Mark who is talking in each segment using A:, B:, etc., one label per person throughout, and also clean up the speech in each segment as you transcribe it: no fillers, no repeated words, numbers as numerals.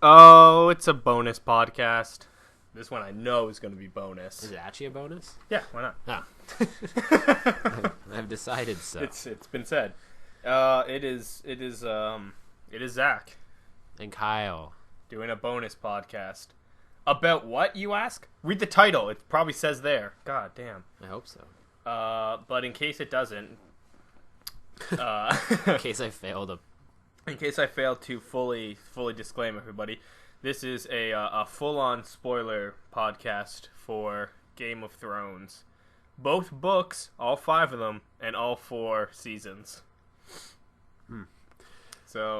A: Oh, it's a bonus podcast. This one I know is going to be bonus.
B: Is it actually a bonus?
A: Yeah, why not?
B: Oh. I've decided so.
A: It's been said. It is Zach
B: And Kyle.
A: doing a bonus podcast. About what, you ask? Read the title. It probably says there. God damn.
B: I hope so.
A: But in case it doesn't,
B: In case I failed
A: to fully disclaim everybody, this is a full-on spoiler podcast for Game of Thrones. Both books, all 5 of them, and all 4 seasons. So,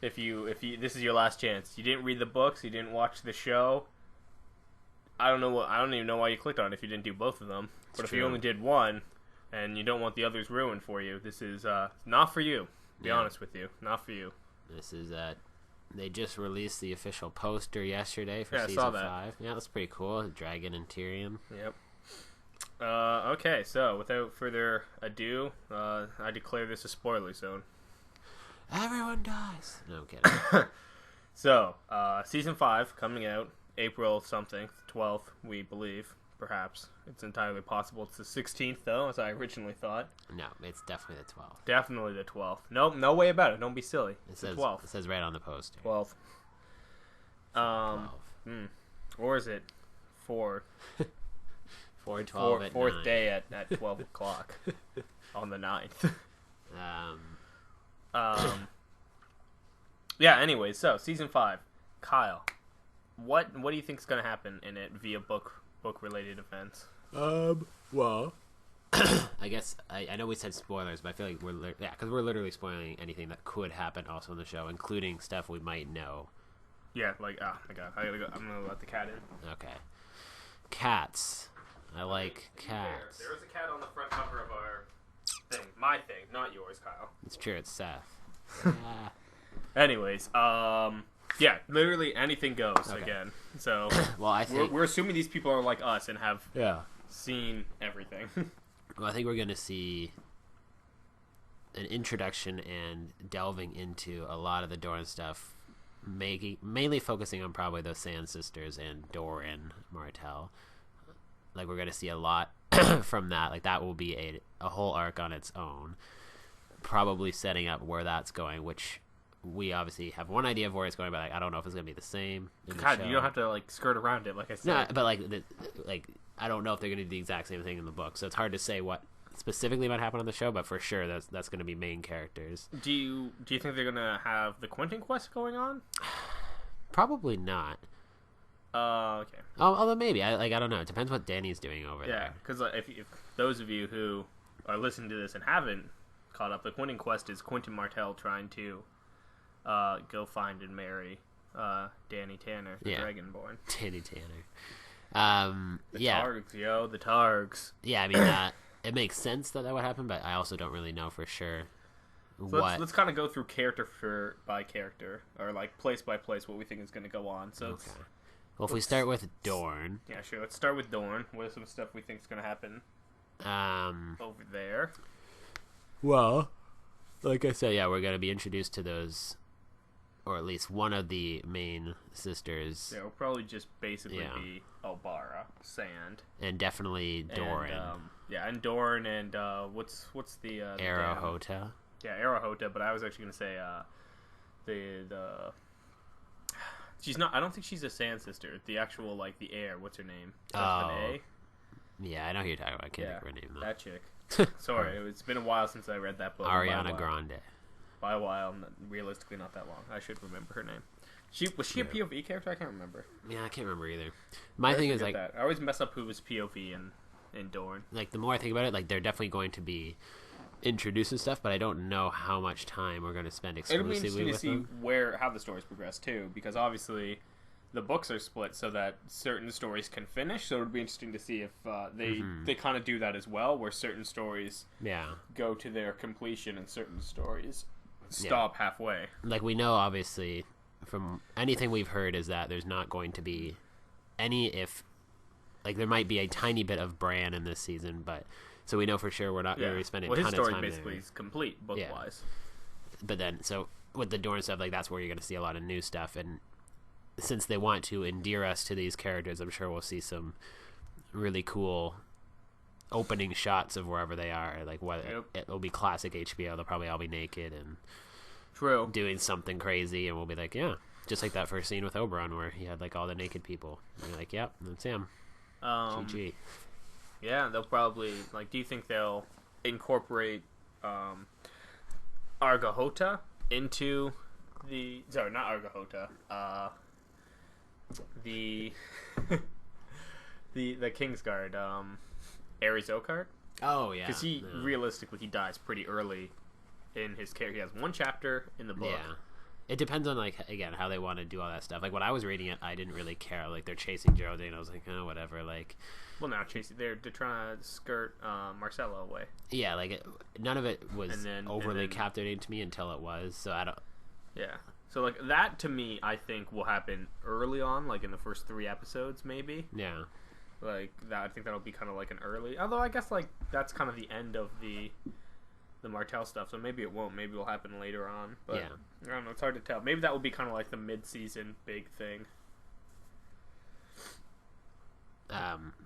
A: if you this is your last chance. You didn't read the books, you didn't watch the show. I don't even know why you clicked on it if you didn't do both of them. But if you only did one, and you don't want the others ruined for you, this is not for you. To be honest with you, not for you.
B: This is they just released the official poster yesterday for
A: Yeah, I
B: season
A: saw that.
B: 5. Yeah, that's pretty cool. Dragon and Tyrion.
A: Yep. Okay, so without further ado, I declare this a spoiler zone.
B: Everyone dies. No, I'm kidding.
A: So, season 5 coming out April something, 12th, we believe. Perhaps. It's entirely possible it's the 16th, though, as I originally thought.
B: No, it's definitely the 12th.
A: Definitely the 12th. Nope, no way about it. Don't be silly. It's the 12th.
B: It says right on the poster.
A: 12th.
B: 12.
A: Or is it 4?
B: 4/12 at
A: Fourth
B: 9.
A: day at 12 o'clock on the 9th. Yeah, anyways, so season 5. Kyle, what do you think's going to happen in it via book related events?
B: Well, I guess I know we said spoilers, but I feel like because we're literally spoiling anything that could happen also in the show, including stuff we might know.
A: Yeah, like, oh my god, I gotta go. I'm gonna let the cat in.
B: Okay. Cats. I like cats.
A: There was a cat on the front cover of our thing. My thing, not yours, Kyle.
B: It's true, it's Seth.
A: Anyways, yeah, literally anything goes again. So,
B: well, I think
A: we're assuming these people are like us and have
B: yeah.
A: seen everything.
B: Well, I think we're going to see an introduction and delving into a lot of the Doran stuff, mainly focusing on probably the Sand Sisters and Doran Martell. Like, we're going to see a lot from that. Like, that will be a whole arc on its own, probably setting up where that's going, which we obviously have one idea of where it's going, but like, I don't know if it's going to be the same in the
A: God,
B: show.
A: you don't have to like skirt around it, like I said.
B: No, but like I don't know if they're going to do the exact same thing in the book, so it's hard to say what specifically might happen on the show. But for sure, that's going to be main characters.
A: Do you think they're going to have the Quentin quest going on?
B: Probably not.
A: Okay.
B: Although maybe I don't know. It depends what Danny's doing over there.
A: Yeah, because if those of you who are listening to this and haven't caught up, the Quentin quest is Quentin Martell trying to go find and marry Danny Tanner, the Dragonborn.
B: Danny Tanner.
A: The Targs, the Targs.
B: Yeah, I mean, it makes sense that would happen, but I also don't really know for sure
A: let's kind of go through character by character, or like place by place, what we think is going to go on. So,
B: okay. Well, if we start with Dorne.
A: Yeah, sure. Let's start with Dorne. What are some stuff we think is going to happen over there?
B: Well, like I said, yeah, we're going to be introduced to those, or at least one of the main sisters.
A: Yeah, it'll probably just basically be Albara, Sand,
B: and definitely Doran.
A: And Doran, and what's the
B: Arrowhota.
A: Yeah, Arrowhota. But I was actually gonna say the she's not. I don't think she's a Sand sister. The actual like the heir. What's her name?
B: Yeah, I know who you're talking about. I can't think of her name though.
A: That chick. Sorry, it's been a while since I read that book.
B: Ariana Grande.
A: By a while, realistically not that long. I should remember her name. Was she a POV character? I can't remember.
B: Yeah, I can't remember either. My thing is like
A: I always mess up who was POV in Dorne.
B: Like the more I think about it, like they're definitely going to be introducing stuff, but I don't know how much time we're going to spend exclusively with them. It'll be interesting
A: to see how the stories progress too, because obviously the books are split so that certain stories can finish. So it'll be interesting to see if they kind of do that as well, where certain stories go to their completion and certain stories stop halfway.
B: Like we know, obviously, from anything we've heard, is that there's not going to be there might be a tiny bit of Bran in this season, but so we know for sure we're not going to be spending a ton of time there.
A: His story basically is complete book wise.
B: But then, so with the Dorne stuff, like that's where you're going to see a lot of new stuff, and since they want to endear us to these characters, I'm sure we'll see some really cool opening shots of wherever they are. Like, whether it'll be classic HBO, they'll probably all be naked and doing something crazy, and we'll be like, yeah, just like that first scene with Oberon where he had like all the naked people. And you're like, yep, that's him. GG.
A: Yeah, they'll probably do you think they'll incorporate Argahota into the not Argahota, the the Kingsguard, Ares Okard?
B: Oh yeah,
A: because realistically he dies pretty early in his character. He has one chapter in the book.
B: Yeah, it depends on again how they want to do all that stuff. Like when I was reading it, I didn't really care. Like they're chasing Geraldine, I was like, oh whatever. Like, well,
A: now chasing they're trying to skirt Marcella away.
B: Yeah, like none of it was overly captivating to me until it was. So I don't.
A: Yeah. So like that to me, I think will happen early on, like in the first 3 episodes, maybe.
B: Yeah.
A: Like that, I think that'll be kind of like an early. Although I guess like that's kind of the end of the Martell stuff, so maybe it won't. Maybe it'll happen later on. But yeah. I don't know. It's hard to tell. Maybe that will be kind of like the mid-season big thing.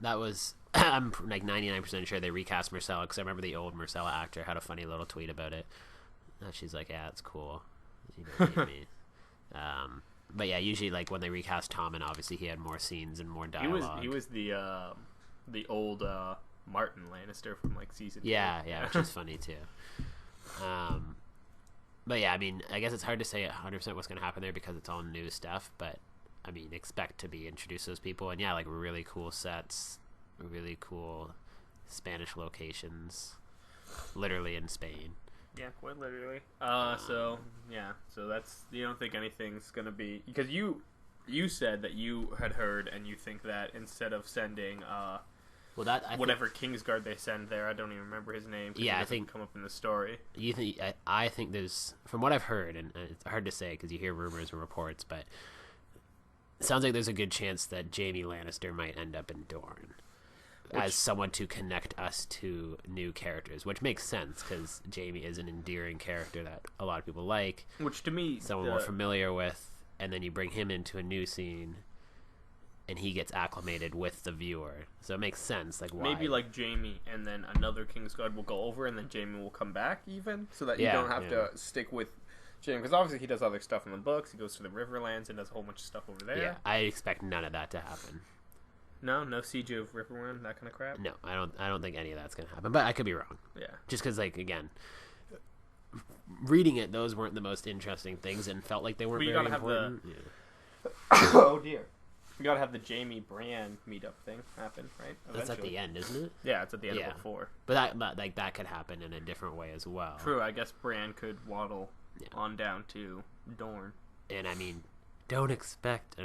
B: That was. I'm like 99% sure they recast Marcella because I remember the old Marcella actor had a funny little tweet about it. She's like, "Yeah, it's cool." She doesn't hate me. But yeah, usually like when they recast Tommen, obviously he had more scenes and more dialogue.
A: He was the old Martin Lannister from like season 2.
B: Yeah, which is funny too. But yeah, I mean, I guess it's hard to say 100% what's going to happen there because it's all new stuff. But I mean, expect to be introduced to those people, and yeah, like really cool sets, really cool Spanish locations, literally in Spain.
A: Yeah, quite literally. So that's, you don't think anything's gonna be, because you said that you had heard and you think that instead of sending whatever Kingsguard they send there, I don't even remember his name.
B: Yeah, I think
A: come up in the story.
B: I think there's, from what I've heard, and it's hard to say because you hear rumors and reports, but it sounds like there's a good chance that Jaime Lannister might end up in Dorne. As someone to connect us to new characters, which makes sense because Jaime is an endearing character that a lot of people like.
A: Which to me,
B: someone we're familiar with, and then you bring him into a new scene, and he gets acclimated with the viewer. So it makes sense. Like why?
A: Maybe like Jaime, and then another Kingsguard will go over, and then Jaime will come back, even so that you don't have to stick with Jaime, because obviously he does other stuff in the books. He goes to the Riverlands and does a whole bunch of stuff over there.
B: Yeah, I expect none of that to happen.
A: No siege of Riverwind, that kind of crap.
B: No, I don't think any of that's gonna happen. But I could be wrong.
A: Yeah.
B: Just because, like, again, reading it, those weren't the most interesting things, and felt like they weren't very important.
A: Oh dear. We gotta have the Jaime Bran meetup thing happen, right? Eventually.
B: That's at the end, isn't it?
A: Yeah, it's at the end of book 4.
B: But that could happen in a different way as well.
A: True. I guess Bran could waddle on down to Dorne.
B: And I mean, don't expect.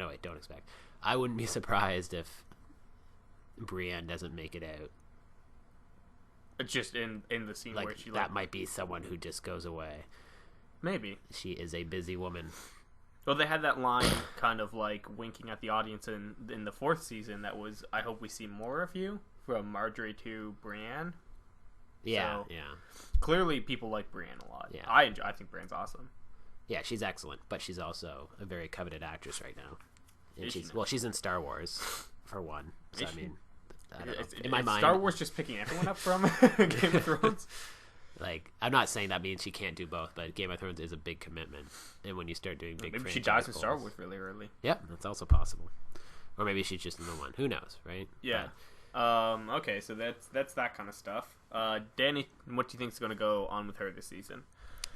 B: I wouldn't be surprised if Brienne doesn't make it out.
A: Just in the scene
B: like,
A: where she
B: that might be someone who just goes away.
A: Maybe
B: she is a busy woman.
A: Well, they had that line kind of like winking at the audience in the 4th season. That was, "I hope we see more of you," from Marjorie to Brienne.
B: Yeah,
A: so, clearly, people like Brienne a lot.
B: Yeah,
A: I think Brienne's awesome.
B: Yeah, she's excellent, but she's also a very coveted actress right now. And she's in Star Wars for one. So I mean, I don't know. In my mind,
A: Star Wars just picking everyone up from Game of Thrones.
B: Like, I'm not saying that means she can't do both, but Game of Thrones is a big commitment. And when you start doing big,
A: maybe she dies in Star Wars really early.
B: Yep, that's also possible. Or maybe she's just in the one. Who knows, right?
A: Yeah. Okay, so that's that kind of stuff. Danny, what do you think is going to go on with her this season?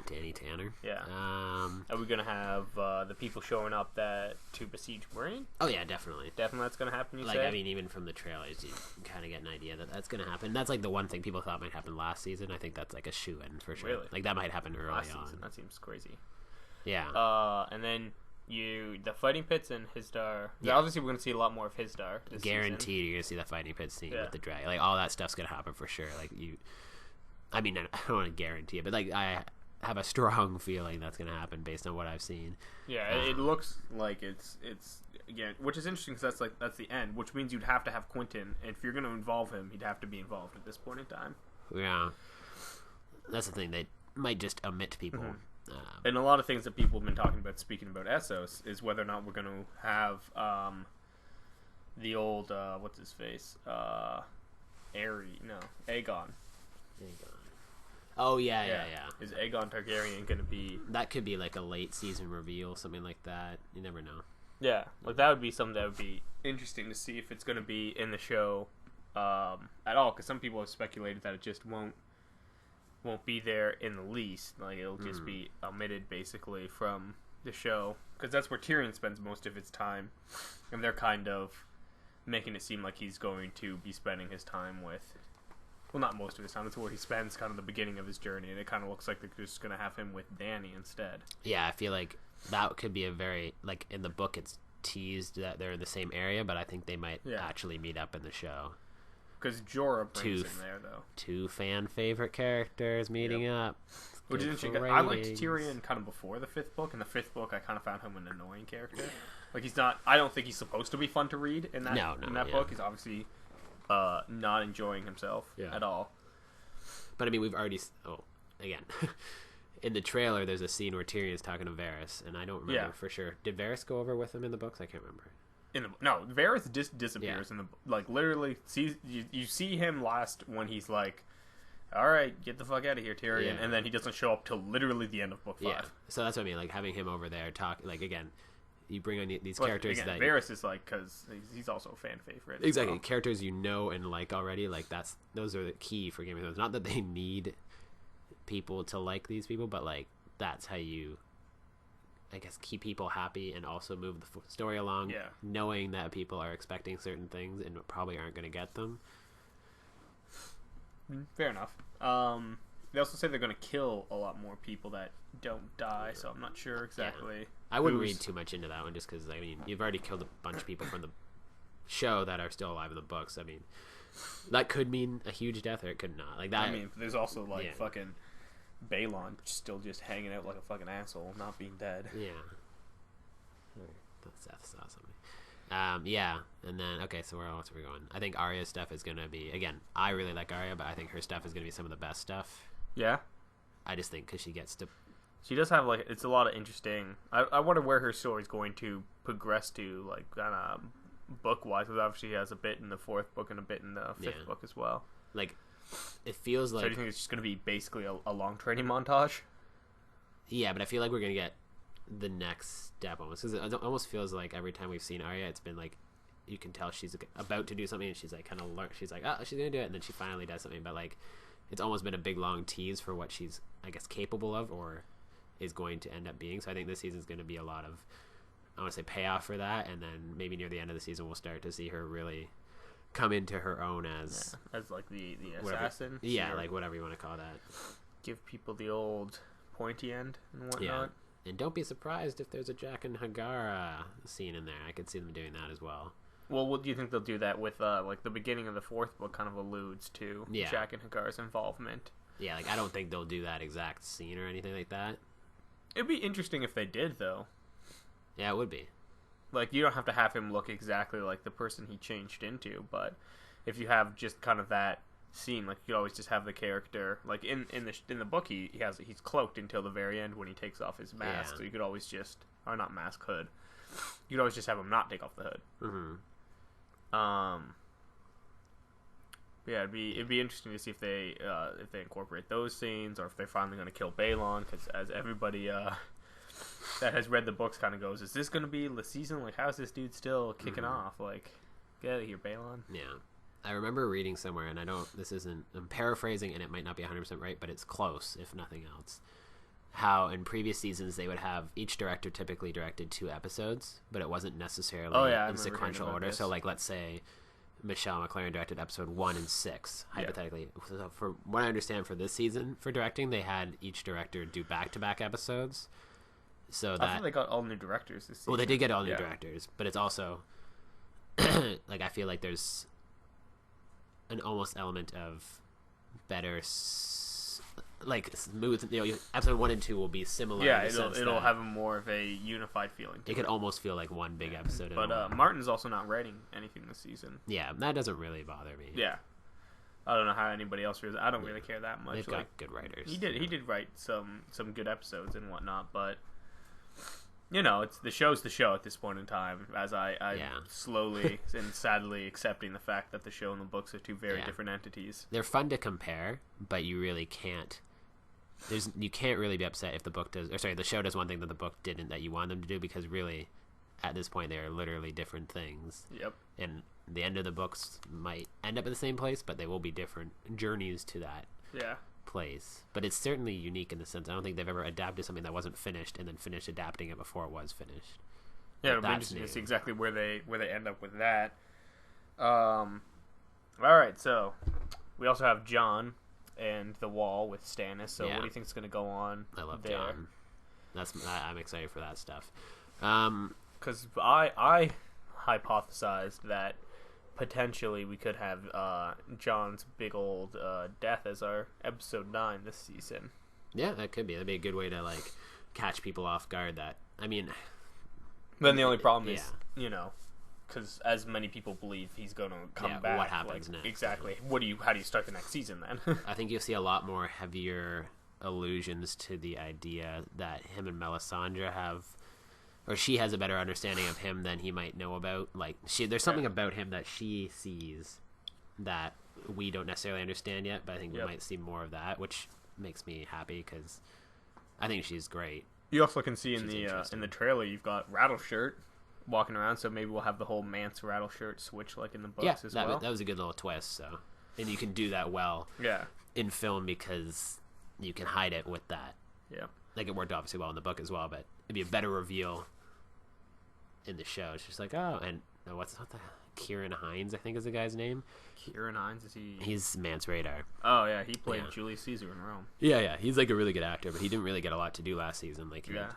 B: Danny Tanner.
A: Yeah. Are we gonna have the people showing up to besiege Marine?
B: Oh yeah, definitely.
A: Definitely, that's gonna happen. You
B: like,
A: say?
B: I mean, even from the trailers, you kind of get an idea that that's gonna happen. That's like the one thing people thought might happen last season. I think that's like a shoe-in for sure.
A: Really?
B: Like that might happen early
A: last
B: on.
A: Season, that seems crazy.
B: Yeah.
A: And then the fighting pits and Hisdar. Yeah. Obviously, we're gonna see a lot more of Hisdar.
B: Guaranteed,
A: season.
B: you're gonna see the fighting pit scene with the dragon. Like all that stuff's gonna happen for sure. Like I mean, I don't want to guarantee it, but like I have a strong feeling that's going to happen based on what I've seen.
A: Yeah, it looks like it's again, which is interesting because that's the end, which means you'd have to have Quentin, and if you're going to involve him, he'd have to be involved at this point in time.
B: Yeah, that's the thing. They might just omit people
A: And a lot of things that people have been talking about, speaking about Essos, is whether or not we're going to have the old, what's his face? Aegon.
B: Oh, yeah.
A: Is Aegon Targaryen going to be...
B: That could be like a late season reveal, something like that. You never know.
A: Yeah, like that would be something that would be interesting to see if it's going to be in the show at all, because some people have speculated that it just won't be there in the least. Like, it'll just be omitted, basically, from the show, because that's where Tyrion spends most of his time, and they're kind of making it seem like he's going to be spending his time with... Well, not most of his time. That's where he spends kind of the beginning of his journey, and it kind of looks like they're just going to have him with Dany instead.
B: Yeah, I feel like that could be a very... Like, in the book, it's teased that they're in the same area, but I think they might actually meet up in the show.
A: Because Jorah brings him there, though.
B: Two fan-favorite characters meeting up.
A: Which is interesting. I liked Tyrion kind of before the 5th book. In the 5th book, I kind of found him an annoying character. Like, he's not... I don't think he's supposed to be fun to read in that book. He's obviously not enjoying himself at all.
B: But, I mean, we've already... Oh, again. In the trailer, there's a scene where Tyrion's talking to Varys, and I don't remember for sure. Did Varys go over with him in the books? I can't remember.
A: No, Varys disappears in the... Like, literally, you see him last when he's like... All right, get the fuck out of here, Tyrion. And then he doesn't show up till literally the end of book 5.
B: Yeah. So that's what I mean, like having him over there talk. Like again, you bring on these characters that
A: Varys is like, because he's also a fan favorite.
B: Exactly, characters you know and like already. Like those are the key for Game of Thrones. Not that they need people to like these people, but like that's how you, I guess, keep people happy and also move the story along.
A: Yeah. Knowing
B: that people are expecting certain things and probably aren't going to get them.
A: Fair enough. They also say they're going to kill a lot more people that don't die, so I'm not sure exactly.
B: Yeah. I wouldn't read too much into that one just because, I mean, you've already killed a bunch of people from the show that are still alive in the books. I mean, that could mean a huge death or it could not. Like that.
A: I mean, there's also, like, fucking Balon still just hanging out like a fucking asshole, not being dead.
B: Yeah. That's awesome. And then, okay, so where else are we going? I think Arya's stuff is going to be, again, I really like Arya, but I think her stuff is going to be some of the best stuff.
A: Yeah?
B: I just think because she gets to...
A: She does have, like, it's a lot of interesting... I wonder where her story's going to progress to, like, kind of book-wise, because obviously she has a bit in the 4th book and a bit in the 5th book as well.
B: Like, it feels like...
A: So do you think it's just going to be basically a long training montage?
B: Yeah, but I feel like we're going to get the next step almost, because it almost feels like every time we've seen Arya, it's been like you can tell she's about to do something and she's like kind of she's like, oh, she's gonna do it, and then she finally does something, but like it's almost been a big long tease for what she's, I guess, capable of or is going to end up being. So I think this season's going to be a lot of, I want to say, payoff for that, and then maybe near the end of the season we'll start to see her really come into her own as
A: like the
B: assassin. Yeah, like whatever you want to call that.
A: Give people the old pointy end and whatnot.
B: Yeah. And don't be surprised if there's a Jack and Hagar scene in there. I could see them doing that as well.
A: Well, what do you think they'll do that with? Like the beginning of the 4th book kind of alludes to Jack and Hagar's involvement.
B: Yeah, like I don't think they'll do that exact scene or anything like that.
A: It'd be interesting if they did, though.
B: Yeah, it would be.
A: Like, you don't have to have him look exactly like the person he changed into, but if you have just kind of that scene, like you could always just have the character, like in the book he's cloaked until the very end when he takes off his mask, so you could always just, or not mask, hood, you could always just have him not take off the hood. Yeah, it'd be interesting to see if they incorporate those scenes, or if they're finally going to kill Balon, because as everybody that has read the books kind of goes, is this going to be the season? Like, how's this dude still kicking off? Like, get out of here, Balon.
B: Yeah. I remember reading somewhere, and I'm paraphrasing, and it might not be 100% right, but it's close, if nothing else, how in previous seasons they would have each director typically directed 2 episodes, but it wasn't necessarily in sequential order. So, like, let's say Michelle MacLaren directed episode 1 and 6, hypothetically. So for what I understand for this season, for directing, they had each director do back-to-back episodes. So that... I
A: thought they got all new directors this season.
B: Well, they did get all new directors, but it's also... like, I feel like there's an almost element of better, like, smooth. You know, episode 1 and 2 will be similar.
A: Yeah, it'll have more of a unified feeling.
B: It could almost feel like one big episode.
A: But Martin's also not writing anything this season.
B: Yeah, that doesn't really bother me.
A: Yeah, I don't know how anybody else feels. I don't really care that much.
B: They've got good writers.
A: He did write some good episodes and whatnot, but it's the show's the show at this point in time. As I slowly and sadly accepting the fact that the show and the books are two very different entities.
B: They're fun to compare, but you really can't. You can't really be upset if the show does one thing that the book didn't that you want them to do, because really, at this point, they are literally different things.
A: Yep.
B: And the end of the books might end up in the same place, but they will be different journeys to that place. But it's certainly unique in the sense I don't think they've ever adapted something that wasn't finished and then finished adapting it before it was finished.
A: Yeah, it'll be interesting to see exactly where they end up with that. All right, so we also have John and the Wall with Stannis. So what do you think is going to go on?
B: I love
A: there?
B: John. I'm excited for that stuff.
A: Because I hypothesized that potentially we could have John's big old death as our episode 9 this season.
B: Yeah, that could be. That'd be a good way to catch people off guard.
A: Then the only problem is because as many people believe he's going to come back.
B: What happens next?
A: Exactly. How do you start the next season then?
B: I think you'll see a lot more heavier allusions to the idea that him and Melisandre have, or she has a better understanding of him than he might know about. There's something about him that she sees that we don't necessarily understand yet, but I think we might see more of that, which makes me happy because I think she's great.
A: You also can see in the trailer you've got Rattleshirt walking around, so maybe we'll have the whole Mance Rattleshirt switch like in the books as well.
B: That was a good little twist. So, and you can do that well in film because you can hide it with that.
A: Yeah.
B: It worked obviously well in the book as well, but it'd be a better reveal in the show. It's just what's the Kieran Hines, I think is the guy's name.
A: Kieran Hines, is he?
B: He's Mance Rayder.
A: Oh yeah, he played Julius Caesar in Rome.
B: Yeah, he's a really good actor, but he didn't really get a lot to do last season.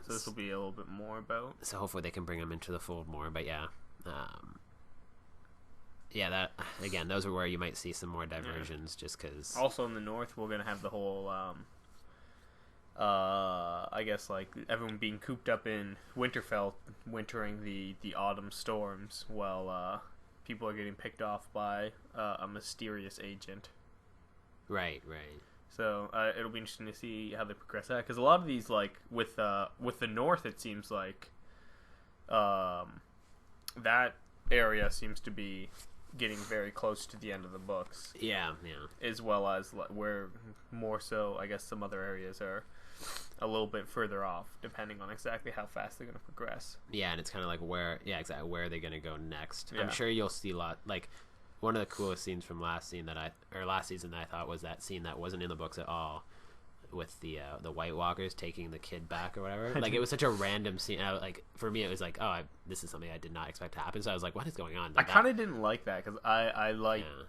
A: So this will be a little bit more about.
B: So hopefully they can bring him into the fold more. But that again, those are where you might see some more diversions, just because.
A: Also in the north, we're gonna have the whole. I guess everyone being cooped up in Winterfell, wintering the autumn storms, while people are getting picked off by a mysterious agent.
B: Right.
A: So it'll be interesting to see how they progress that, because a lot of these, with the north, it seems like that area seems to be getting very close to the end of the books.
B: Yeah.
A: As well as where more so, I guess some other areas are a little bit further off, depending on exactly how fast they're going to progress.
B: Yeah, and it's kind of where are they going to go next?
A: Yeah.
B: I'm sure you'll see a lot. One of the coolest scenes from last season that I thought was that scene that wasn't in the books at all, with the White Walkers taking the kid back or whatever. It was such a random scene. For me, it was this is something I did not expect to happen. So I was like, what is going on?
A: I kind of didn't like that because I like. Yeah.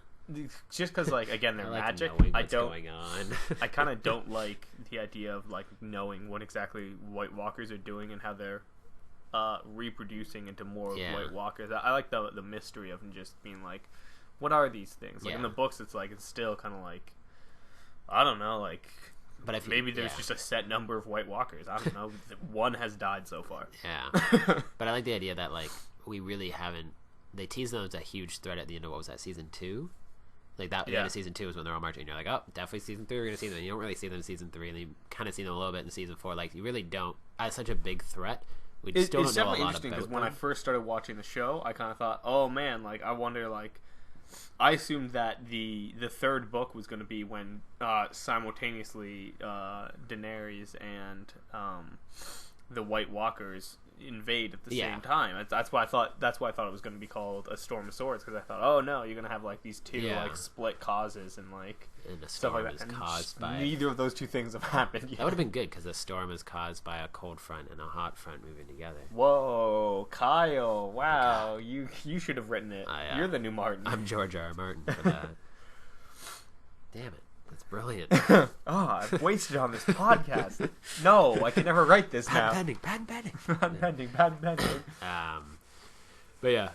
A: Just because, again, they're magic. I don't.
B: Going on.
A: I kind of don't like the idea of knowing what exactly White Walkers are doing and how they're reproducing into more White Walkers. I like the mystery of them just being what are these things? In the books, it's still kind of I don't know, But if maybe there's just a set number of White Walkers. I don't know. One has died so far.
B: Yeah. But I like the idea that we really haven't. They teased them as a huge threat at the end of what was that, season 2? The end of season 2 is when they're all marching. And you're like, oh, definitely season 3 we're going to see them. And you don't really see them in season 3, and then you kind of see them a little bit in season 4. You really don't. As such a big threat, we still don't know a lot about them. It's definitely interesting because
A: when I first started watching the show, I kind of thought, oh man, I wonder, I assumed that the third book was going to be when simultaneously Daenerys and the White Walkers invade at the same time. That's why I thought it was going to be called A Storm of Swords, because I thought, oh no, you're going to have these two split causes and stuff like that.
B: Is caused by
A: neither of those two things have happened yet.
B: That would have been good because a storm is caused by a cold front and a hot front moving together.
A: Whoa, Kyle! Wow, you should have written it. You're the new Martin.
B: I'm George R. R. Martin for that. Damn it. That's brilliant.
A: I've wasted on this podcast. No, I can never write this now.
B: Patent pending. But yeah,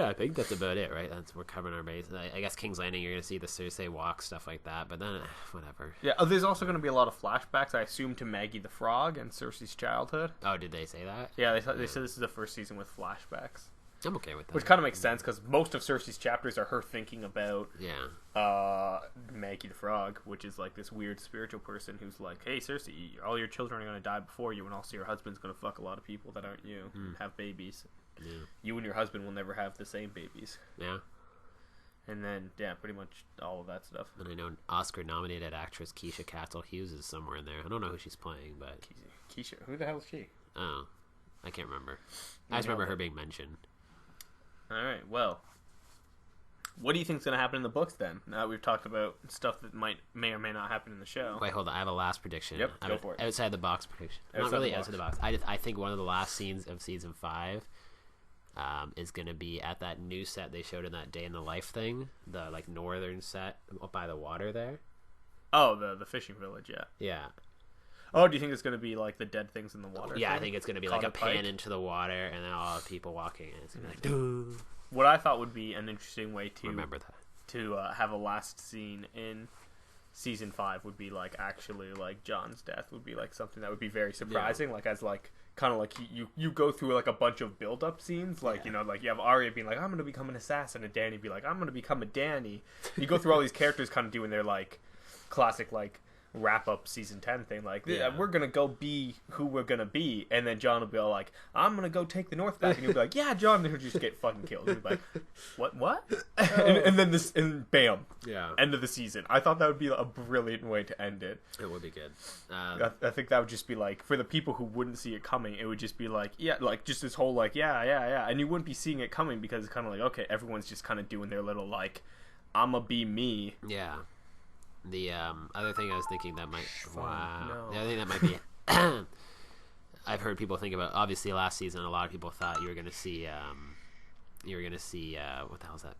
B: I think that's about it, right? We're covering our base. I guess King's Landing, you're going to see the Cersei walk, stuff like that, but then, whatever.
A: Yeah, there's also going to be a lot of flashbacks, I assume, to Maggie the Frog and Cersei's childhood.
B: Oh, did they say that?
A: Yeah, they said this is the first season with flashbacks.
B: I'm okay with that.
A: Which kind of makes sense because most of Cersei's chapters are her thinking about Maggie the Frog, which is like this weird spiritual person who's like, hey Cersei, all your children are going to die before you, and also your husband's going to fuck a lot of people that aren't you and have babies. Yeah. You and your husband will never have the same babies.
B: Yeah.
A: And then, pretty much all of that stuff.
B: And I know Oscar-nominated actress Keisha Castle-Hughes is somewhere in there. I don't know who she's playing, but...
A: Keisha? Who the hell is she?
B: Oh, I can't remember. I just remember her being mentioned.
A: Alright, well... What do you think's going to happen in the books, then? Now that we've talked about stuff that may or may not happen in the show.
B: Wait, hold on. I have a last prediction.
A: Yep, go for it.
B: Outside the box prediction. Not really outside the box. I think one of the last scenes of Season 5... is going to be at that new set they showed in that Day in the Life thing, the like northern set up by the water there.
A: Oh, the fishing village, yeah.
B: Yeah.
A: Oh, do you think it's going to be like the dead things in the water?
B: Yeah, thing? I think it's going to be like a pan into the water and then all the people walking, and it's going to be like, duh.
A: What I thought would be an interesting way to
B: remember that
A: to have a last scene in Season 5 would be like actually like Jon's death would be like something that would be very surprising, like as like kind of like you go through like a bunch of build-up scenes, like you know, like you have Arya being like, I'm gonna become an assassin, and Dany be like, I'm gonna become a Dany. You go through all these characters kind of doing their like classic like wrap up Season 10 thing, like we're gonna go be who we're gonna be, and then Jon will be all like, I'm gonna go take the North back, and he'll be like, yeah, Jon, and he'll just get fucking killed. He'll be like, what and then this, and bam, end of the season. I thought that would be a brilliant way to end it.
B: It would be good.
A: I think that would just be like, for the people who wouldn't see it coming, it would just be like, like just this whole like yeah, and you wouldn't be seeing it coming because it's kind of like, okay, everyone's just kind of doing their little like, I'ma be me.
B: Yeah. The other thing I was thinking that might...
A: No.
B: The other thing that might be... I've heard people think about... Obviously, last season, a lot of people thought you were going to see... what the hell is that?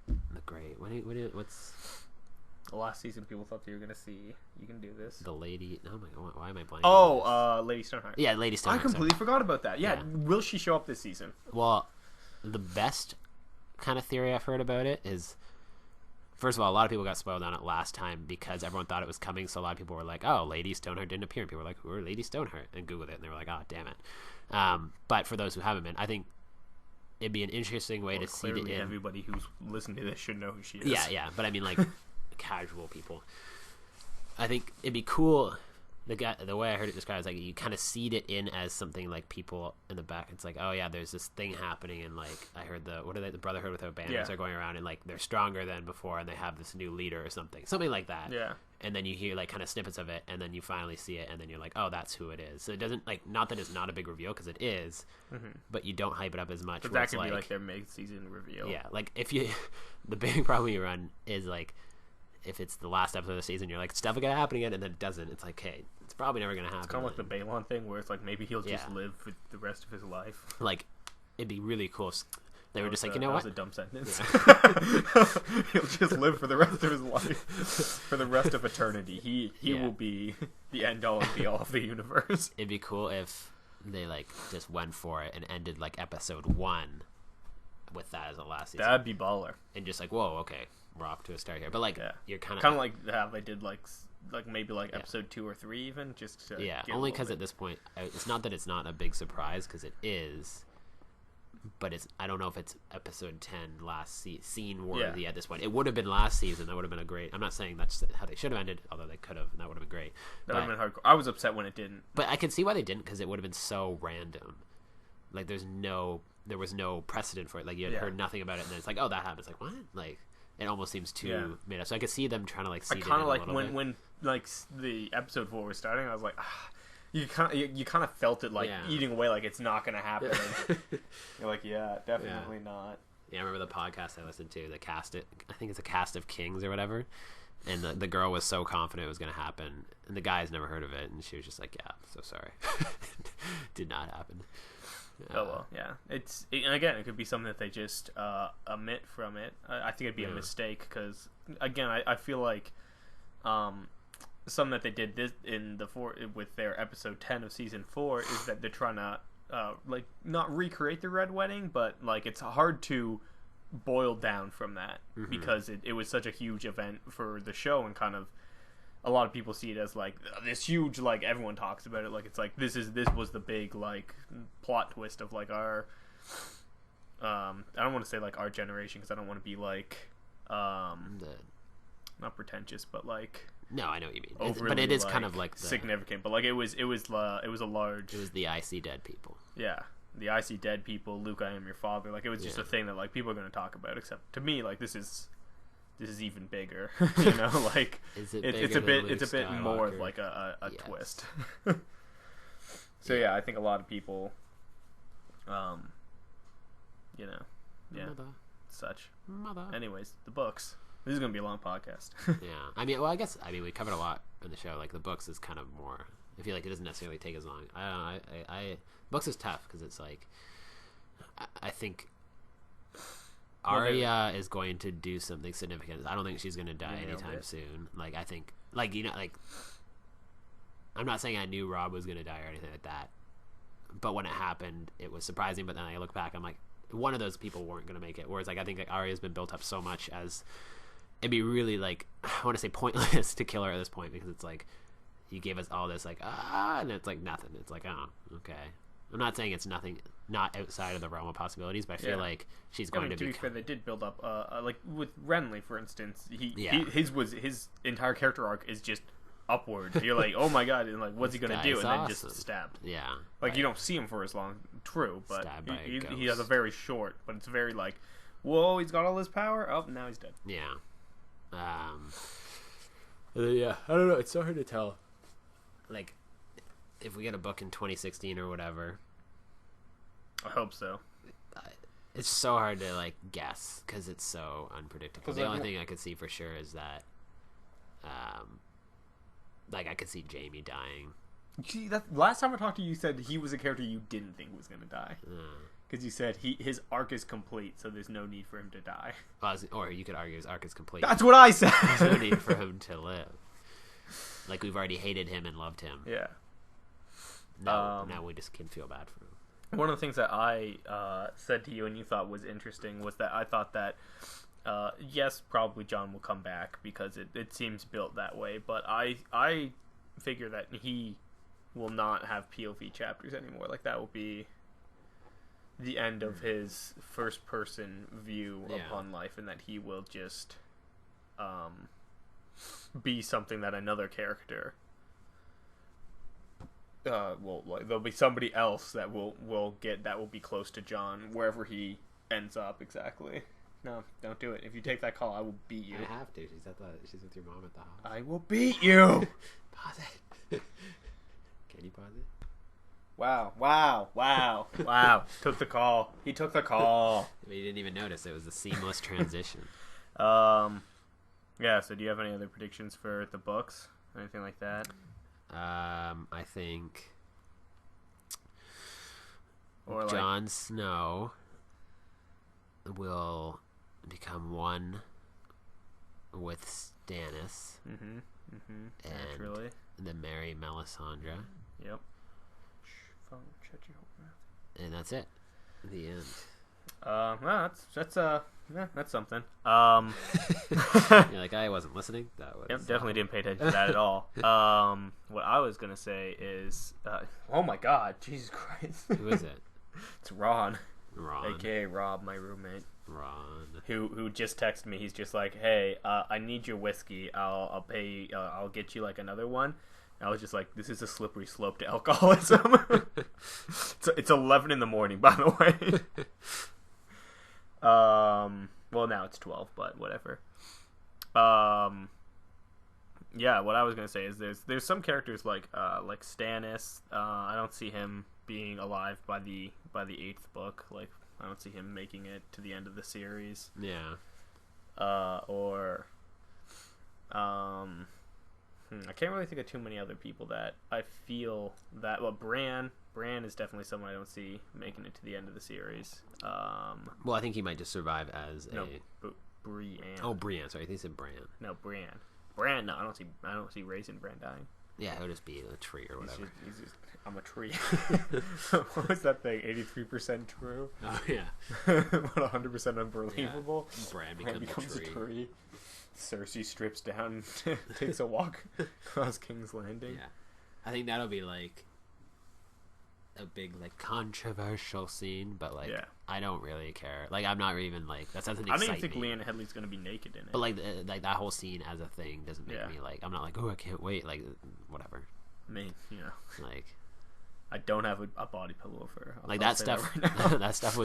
B: The Great... What's...
A: The last season, people thought they were going to see... You can do this.
B: The Lady... Oh my god, why am I blanking?
A: Oh, Lady Stoneheart.
B: Yeah, Lady Stoneheart.
A: I completely forgot about that. Yeah, will she show up this season?
B: Well, the best kind of theory I've heard about it is... First of all, a lot of people got spoiled on it last time because everyone thought it was coming, so a lot of people were like, oh, Lady Stoneheart didn't appear. And people were like, who are Lady Stoneheart? And Googled it, and they were like, oh, damn it. But for those who haven't been, I think it'd be an interesting way to see it in.
A: Everybody who's listening to this should know who she is.
B: Yeah, but I mean, like, casual people. I think it'd be cool. The way I heard it described is like you kind of seed it in as something like people in the back. It's like, oh yeah, there's this thing happening, and like I heard the Brotherhood Without Banners are going around, and like they're stronger than before, and they have this new leader or something like that.
A: Yeah.
B: And then you hear like kind of snippets of it, and then you finally see it, and then you're like, oh, that's who it is. So it doesn't like, not that it's not a big reveal because it is, but you don't hype it up as much.
A: But that could be like their mid-season reveal.
B: Yeah, like if you, the big problem you run is like, if it's the last episode of the season, you're like, stuff is gonna happen again, and then it doesn't. It's like, hey, it's probably never gonna happen.
A: It's kind of like the Balon thing, where it's like maybe he'll just live for the rest of his life.
B: Like, it'd be really cool. They were just like, you know what?
A: That was a dumb sentence. He'll just live for the rest of his life, for the rest of eternity. He will be the end all and be all of the universe.
B: It'd be cool if they like just went for it and ended like episode 1 with that as the last season.
A: That'd be baller.
B: And just like, whoa, okay, we're off to a start here. But like, you're kind
A: of like how they did like maybe like episode 2 or 3 even, just to
B: only because at this point it's not that it's not a big surprise, because it is, but it's, I don't know if it's episode 10 last scene worthy at this point. It would have been last season. That would have been a great, I'm not saying that's how they should have ended, although they could have, and that would have been great.
A: That would have been hardcore. I was upset when it didn't,
B: but I can see why they didn't, because it would have been so random. Like there was no precedent for it. Like you had heard nothing about it, and then it's like, oh, that happened. It's like, what? Like it almost seems too made up. So I could see them trying to like see. I
A: kind of like when like the episode 4 was starting, I was like, you kind of felt it like eating away, like it's not gonna happen. You're like, definitely not.
B: Yeah, I remember the podcast I listened to, I think it's a Cast of Kings or whatever, and the girl was so confident it was gonna happen, and the guy's never heard of it, and she was just like, yeah, I'm so sorry. Did not happen.
A: Oh well, yeah. And again, it could be something that they just omit from it. I think it'd be a mistake because, again, I feel like something that they did this with their episode 10 of season 4 is that they're trying to like not recreate the Red Wedding, but like it's hard to boil down from that because it was such a huge event for the show, and kind of a lot of people see it as like this huge, like everyone talks about it like it's like this was the big like plot twist of like our I don't want to say like our generation because I don't want to be like not pretentious, but like
B: no, I know what you mean.
A: overly,
B: but it is
A: like,
B: kind of like
A: significant. But like it was a large.
B: It was the I see dead people.
A: Yeah, the I see dead people. Luke, I am your father. Like it was just a thing that like people are going to talk about. Except to me, like this is even bigger. You know, like it's a bit more of like a twist. So yeah, I think a lot of people, you know, such.
B: Mother.
A: Anyways, the books. This is gonna be a long podcast.
B: Yeah, I mean, we covered a lot in the show. Like the books is kind of more. I feel like it doesn't necessarily take as long. I don't know. I books is tough because it's like, I think Arya is going to do something significant. I don't think she's going to die anytime soon. Like I think, like you know, like I'm not saying I knew Rob was going to die or anything like that, but when it happened, it was surprising. But then I look back, I'm like, one of those people weren't going to make it. Whereas like I think like Arya's been built up so much as. It'd be really like I want to say pointless to kill her at this point because it's like you gave us all this like and it's like nothing. It's like oh okay. I'm not saying it's nothing, not outside of the realm of possibilities, but I feel like she's going to be
A: fair. They did build up like with Renly, for instance. His entire character arc is just upward. You're like oh my god, and like what's he gonna do? And then just stabbed.
B: Yeah,
A: like you don't see him for as long. True, but he has a very short. But it's very like whoa, he's got all this power. Oh, now he's dead.
B: Yeah. Yeah, I don't know. It's so hard to tell. Like, if we get a book in 2016 or whatever,
A: I hope so.
B: It's so hard to like guess because it's so unpredictable. The only thing I could see for sure is that, like, I could see Jaime dying.
A: Gee, last time I talked to you, you said he was a character you didn't think was going to die. Because you said his arc is complete, so there's no need for him to die.
B: Or you could argue his arc is complete.
A: That's what I said!
B: There's no need for him to live. Like, we've already hated him and loved him.
A: Yeah.
B: Now we just can feel bad for him.
A: One of the things that I said to you and you thought was interesting was that I thought that, yes, probably Jon will come back because it seems built that way, but I figure that he will not have POV chapters anymore. Like, that will be the end of his first-person view upon life, and that he will just be something that another character there'll be somebody else that will be close to Jon wherever he ends up exactly. No, don't do it. If you take that call, I will beat you.
B: I have to. She's with your mom at the house.
A: I will beat you.
B: Pause it. Can you pause it?
A: Wow. Took the call. He took the call.
B: I mean, you didn't even notice. It was a seamless transition.
A: Yeah, so do you have any other predictions for the books? Anything like that?
B: I think
A: or
B: Jon Snow will become one with Stannis.
A: Naturally.
B: And then marry Melisandre.
A: Yep.
B: And that's it. The end.
A: Well, that's something.
B: You're like, I wasn't listening. That was
A: definitely didn't pay attention to that at all. What I was gonna say is, oh my god, Jesus Christ,
B: who is it?
A: It's Ron,
B: Ron,
A: aka Rob, my roommate.
B: Ron,
A: who just texted me. He's just like, hey, I need your whiskey. I'll pay. I'll get you like another one. I was just like, this is a slippery slope to alcoholism. It's 11 in the morning, by the way. Well, now it's 12, but whatever. Yeah, what I was gonna say is there's some characters like Stannis. I don't see him being alive by the 8th book. Like, I don't see him making it to the end of the series.
B: Yeah.
A: I can't really think of too many other people that I feel that. Well, Bran is definitely someone I don't see making it to the end of the series.
B: Well, I think he might just survive as
A: Brienne.
B: Oh, Brienne. Sorry, I think he said Bran.
A: No, Bran. Bran. No, I don't see Raisin Bran dying.
B: Yeah, it would just be a tree or whatever.
A: He's just, I'm a tree. What was that thing? 83% true.
B: Oh yeah.
A: What 100% unbelievable?
B: Yeah. Bran becomes a tree.
A: Cersei strips down, takes a walk across King's Landing.
B: Yeah, I think that'll be like a big like controversial scene, but like
A: Yeah.
B: I don't really care. Like I'm not even like that doesn't
A: I
B: excite
A: don't even think
B: me.
A: Leanna Headley's gonna be naked in it.
B: But like that whole scene as a thing doesn't make
A: Yeah.
B: me like I'm not like oh I can't wait like whatever.
A: I mean, you know,
B: Like
A: I don't have a body pillow for her.
B: like
A: I'll
B: that
A: say
B: stuff.
A: right now.
B: That stuff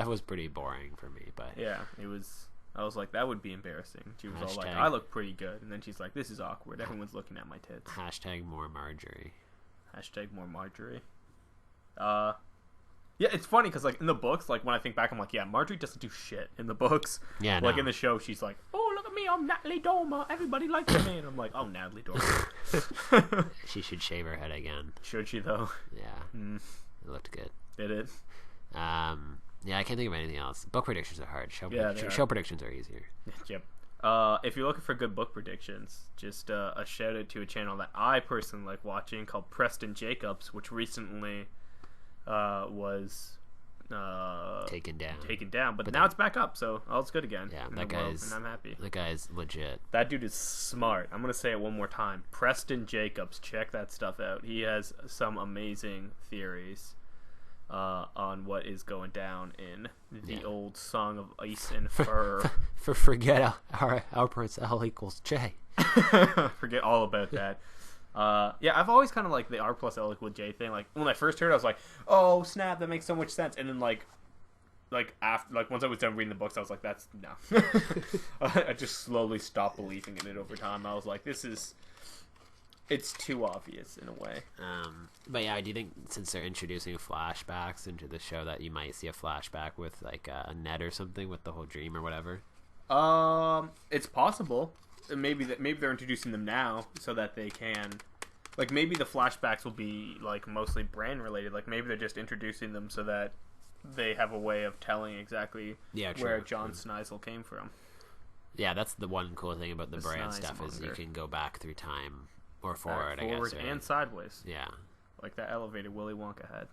B: was pretty boring for me. But
A: Yeah, it was. I was like, that would be embarrassing. She was all like,
B: Hashtag-
A: I look pretty good, and then she's like, this is awkward. Everyone's looking at my tits.
B: hashtag more Marjorie.
A: Hashtag more Marjorie. Yeah, it's funny because like in the books, like when I think back, I'm like, yeah, Marjorie doesn't do shit in the books.
B: Yeah,
A: Like
B: no.
A: in the show, she's like, oh look at me, I'm Natalie Dormer. Everybody likes me, and I'm like, oh Natalie Dormer.
B: She should shave her head again.
A: Should she though?
B: Yeah, it looked good.
A: Did it?
B: Yeah, I can't think of anything else. Book predictions are hard. Show predictions are easier.
A: Yep. If you're looking for good book predictions, just a shout out to a channel that I personally like watching called Preston Jacobs, which recently was
B: Taken
A: down, but now it's back up, so all's good again.
B: Yeah,
A: in
B: that
A: the world,
B: guy's
A: and I'm happy.
B: That guy's legit.
A: That dude is smart. I'm gonna say it one more time. Preston Jacobs, check that stuff out. He has some amazing theories on what is going down in the old Song of Ice and Fur.
B: Forget our parts L equals J.
A: Forget all about that. Yeah, I've always kind of like the R plus L equal J thing. Like when I first heard it, I was like, "Oh snap, that makes so much sense." And then like after once I was done reading the books, I was like, "That's no." I just slowly stopped believing in it over time. I was like, it's too obvious in a way.
B: But yeah, do you think since they're introducing flashbacks into the show that you might see a flashback with like Ned or something with the whole dream or whatever?
A: It's possible. Maybe they're introducing them now so that they can, like, maybe the flashbacks will be like mostly brand related. Like maybe they're just introducing them so that they have a way of telling exactly where John Snizel came from.
B: Yeah, that's the one cool thing about the brand
A: Snize
B: stuff is you
A: monger.
B: can go back through time or forward, I
A: forward
B: guess.
A: and sideways.
B: Yeah.
A: Like that elevator Willy Wonka had.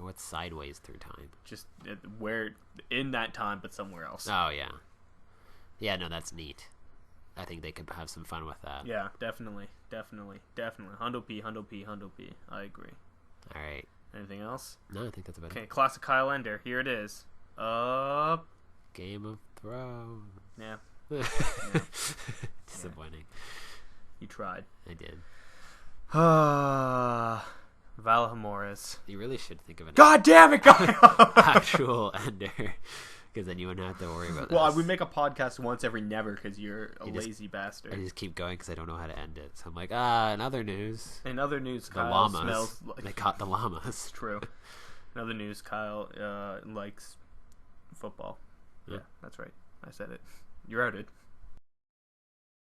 B: What's sideways through time?
A: Just where in that time, but somewhere else.
B: Oh yeah. Yeah, no, that's neat. I think they could have some fun with that.
A: Yeah, definitely. Hundo P. I agree.
B: All right.
A: Anything else?
B: No, I think that's about it.
A: Okay, classic Kyle Ender. Here it is.
B: Game of Thrones.
A: Yeah.
B: Disappointing.
A: You tried.
B: I did.
A: Vala Hamores.
B: You really should think of an
A: God damn it, Kyle!
B: actual ender, because then you wouldn't have to worry about that.
A: Well, we make a podcast once every never because you're a lazy bastard.
B: I just keep going because I don't know how to end it. So I'm like, in other news,
A: In other news,
B: the
A: Kyle
B: llamas.
A: smells like...
B: They caught the llamas.
A: It's true. In other news, Kyle likes football. Yeah, that's right. I said it. You're outed.